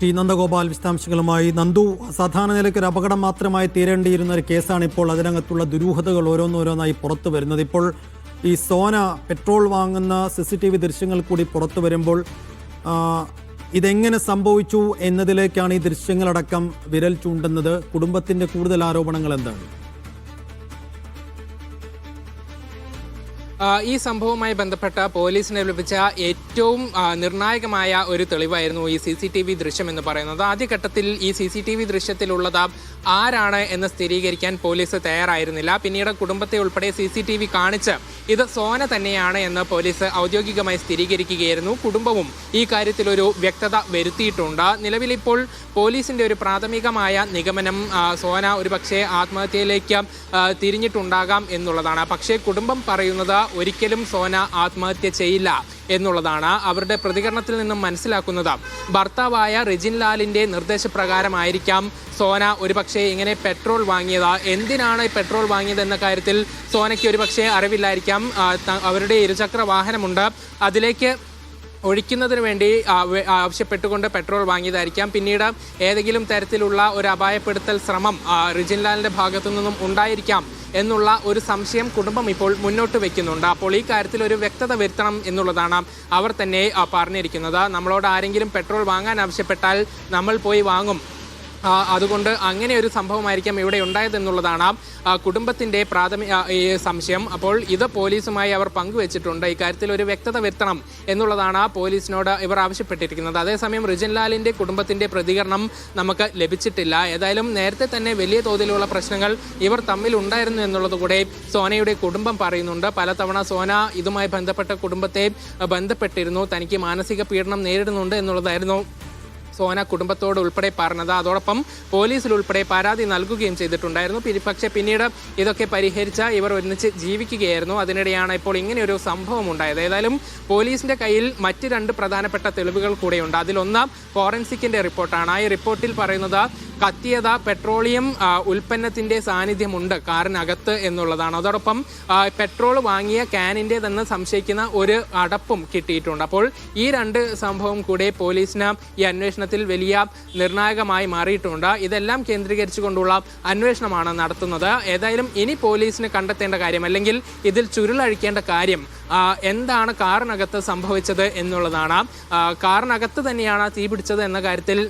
T Nandagopal വിശദാംശങ്ങളുമായി. നന്ദു, സാധാരണ നിലയ്ക്ക് ഒരു അപകടം മാത്രമായി തീരേണ്ടിയിരുന്ന ഒരു കേസാണ് ഇപ്പോൾ അതിനകത്തുള്ള ദുരൂഹതകൾ ഓരോന്നോരോന്നായി പുറത്തു വരുന്നത്. ഇപ്പോൾ ഈ സോന പെട്രോൾ വാങ്ങുന്ന CCTV ദൃശ്യങ്ങൾ കൂടി പുറത്തു വരുമ്പോൾ ഇതെങ്ങനെ സംഭവിച്ചു എന്നതിലേക്കാണ് ഈ ദൃശ്യങ്ങളടക്കം വിരൽ ചൂണ്ടുന്നത്. കുടുംബത്തിന്റെ കൂടുതൽ ആരോപണങ്ങൾ എന്താണ്? ഈ സംഭവവുമായി ബന്ധപ്പെട്ട പോലീസിന് ലഭിച്ച ഏറ്റവും നിർണായകമായ ഒരു തെളിവായിരുന്നു ഈ CCTV ദൃശ്യം എന്ന് പറയുന്നത്. ആദ്യഘട്ടത്തിൽ ഈ CCTV ദൃശ്യത്തിലുള്ളത് ആരാണ് എന്ന് സ്ഥിരീകരിക്കാൻ പോലീസ് തയ്യാറായിരുന്നില്ല. പിന്നീട് കുടുംബത്തെ ഉൾപ്പെടെ CCTV കാണിച്ച് ഇത് സോന തന്നെയാണ് എന്ന് പോലീസ് ഔദ്യോഗികമായി സ്ഥിരീകരിക്കുകയായിരുന്നു. കുടുംബവും ഈ കാര്യത്തിൽ ഒരു വ്യക്തത വരുത്തിയിട്ടുണ്ട്. നിലവിലിപ്പോൾ പോലീസിന്റെ ഒരു പ്രാഥമികമായ നിഗമനം സോന ഒരുപക്ഷെ ആത്മഹത്യയിലേക്ക് തിരിഞ്ഞിട്ടുണ്ടാകാം എന്നുള്ളതാണ്. പക്ഷേ കുടുംബം പറയുന്നത് ഒരിക്കലും സോന ആത്മഹത്യ ചെയ്യില്ല എന്നുള്ളതാണ്. അവരുടെ പ്രതികരണത്തിൽ നിന്നും മനസ്സിലാക്കുന്നത് ഭർത്താവായ റിജിൻ ലാലിന്റെ നിർദ്ദേശപ്രകാരമായിരിക്കാം സോന ഒരുപക്ഷെ ഇങ്ങനെ പെട്രോൾ വാങ്ങിയത്. എന്തിനാണ് പെട്രോൾ വാങ്ങിയത് എന്ന കാര്യത്തിൽ സോനയ്ക്ക് ഒരുപക്ഷെ അറിവില്ലായിരിക്കാം. അവരുടെ ഇരുചക്ര വാഹനമുണ്ട്, അതിലേക്ക് ഒഴിക്കുന്നതിന് വേണ്ടി ആവശ്യപ്പെട്ടുകൊണ്ട് പെട്രോൾ വാങ്ങിയതായിരിക്കാം. പിന്നീട് ഏതെങ്കിലും തരത്തിലുള്ള ഒരു അപായപ്പെടുത്തൽ ശ്രമം റിജിൻ ലാലിന്റെ ഭാഗത്തു നിന്നും ഉണ്ടായിരിക്കാം എന്നുള്ള ഒരു സംശയം കുടുംബം ഇപ്പോൾ മുന്നോട്ട് വയ്ക്കുന്നുണ്ട്. അപ്പോൾ ഈ കാര്യത്തിൽ ഒരു വ്യക്തത വരുത്തണം എന്നുള്ളതാണ് അവർ തന്നെ പറഞ്ഞിരിക്കുന്നത്. നമ്മളോട് ആരെങ്കിലും പെട്രോൾ വാങ്ങാൻ ആവശ്യപ്പെട്ടാൽ നമ്മൾ പോയി വാങ്ങും, അതുകൊണ്ട് അങ്ങനെ ഒരു സംഭവമായിരിക്കാം ഇവിടെ ഉണ്ടായതെന്നുള്ളതാണ് കുടുംബത്തിന്റെ പ്രാഥമിക സംശയം. അപ്പോൾ ഇത് പോലീസുമായി അവർ പങ്കുവച്ചിട്ടുണ്ട്. ഇക്കാര്യത്തിൽ ഒരു വ്യക്തത വരുത്തണം എന്നുള്ളതാണ് പോലീസിനോട് ഇവർ ആവശ്യപ്പെട്ടിരിക്കുന്നത്. അതേസമയം റിജിൻ ലാലിന്റെ കുടുംബത്തിന്റെ പ്രതികരണം നമുക്ക് ലഭിച്ചിട്ടില്ല. ഏതായാലും നേരത്തെ തന്നെ വലിയ തോതിലുള്ള പ്രശ്നങ്ങൾ ഇവർ തമ്മിൽ ഉണ്ടായിരുന്നു എന്നുള്ളത് കൂടെ സോനയുടെ കുടുംബം പറയുന്നുണ്ട്. പലതവണ സോന ഇതുമായി ബന്ധപ്പെട്ട കുടുംബത്തെ ബന്ധപ്പെട്ടിരുന്നു. തനിക്ക് മാനസിക പീഡനം നേരിടുന്നുണ്ട് എന്നുള്ളതായിരുന്നു സോന കുടുംബത്തോട് ഉൾപ്പെടെ പറഞ്ഞത്. അതോടൊപ്പം പോലീസിൽ ഉൾപ്പെടെ പരാതി നൽകുകയും ചെയ്തിട്ടുണ്ടായിരുന്നു. പക്ഷേ പിന്നീട് ഇതൊക്കെ പരിഹരിച്ച് ഇവർ ഒന്നിച്ച് ജീവിക്കുകയായിരുന്നു. അതിനിടെയാണ് ഇപ്പോൾ ഇങ്ങനെ ഒരു സംഭവം ഉണ്ടായത്. ഏതായാലും പോലീസിന്റെ കയ്യിൽ മറ്റ് 2 പ്രധാനപ്പെട്ട തെളിവുകൾ കൂടെയുണ്ട്. അതിലൊന്ന് ഫോറൻസിക്കിന്റെ റിപ്പോർട്ടാണ്. ഈ റിപ്പോർട്ടിൽ പറയുന്നത് കത്തിയത് പെട്രോളിയം ഉൽപ്പന്നത്തിന്റെ സാന്നിധ്യമുണ്ട് കാറിനകത്ത് എന്നുള്ളതാണ്. അതോടൊപ്പം പെട്രോൾ വാങ്ങിയ ക്യാനിൻ്റെതെന്ന് സംശയിക്കുന്ന ഒരു അടപ്പും കിട്ടിയിട്ടുണ്ട്. അപ്പോൾ ഈ 2 സംഭവം കൂടെ പോലീസിന് ഈ അന്വേഷണത്തിൽ വലിയ നിർണായകമായി മാറിയിട്ടുണ്ട്. ഇതെല്ലാം കേന്ദ്രീകരിച്ചുകൊണ്ടുള്ള അന്വേഷണമാണ് നടത്തുന്നത്. ഏതായാലും ഇനി പോലീസിന് കണ്ടെത്തേണ്ട കാര്യം, അല്ലെങ്കിൽ ഇതിൽ ചുരുളഴിക്കേണ്ട കാര്യം എന്താണ് കാറിനകത്ത് സംഭവിച്ചത് എന്നുള്ളതാണ്. കാറിനകത്ത് തന്നെയാണ് തീ പിടിച്ചത് എന്ന കാര്യത്തിൽ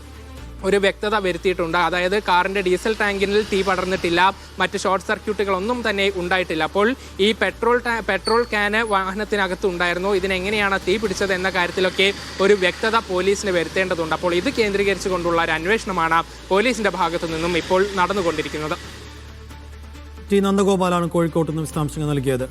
ഒരു വ്യക്തത വരുത്തിയിട്ടുണ്ട്. അതായത് കാറിന്റെ ഡീസൽ ടാങ്കിൽ തീ പടർന്നിട്ടില്ല, മറ്റ് ഷോർട്ട് സർക്യൂട്ടുകളൊന്നും തന്നെ ഉണ്ടായിട്ടില്ല. അപ്പോൾ ഈ പെട്രോൾ ക്യാന് വാഹനത്തിനകത്ത് ഉണ്ടായിരുന്നു. ഇതിനെങ്ങനെയാണ് തീ പിടിച്ചത് എന്ന കാര്യത്തിലൊക്കെ ഒരു വ്യക്തത പോലീസിന് വരുത്തേണ്ടതുണ്ട്. അപ്പോൾ ഇത് കേന്ദ്രീകരിച്ചുകൊണ്ടുള്ള ഒരു അന്വേഷണമാണ് പോലീസിന്റെ ഭാഗത്തു നിന്നും ഇപ്പോൾ നടന്നുകൊണ്ടിരിക്കുന്നത്. ടി നന്ദഗോപാലാണ് കോഴിക്കോട്ട് നിന്ന് വിശദാംശങ്ങൾ നൽകിയത്.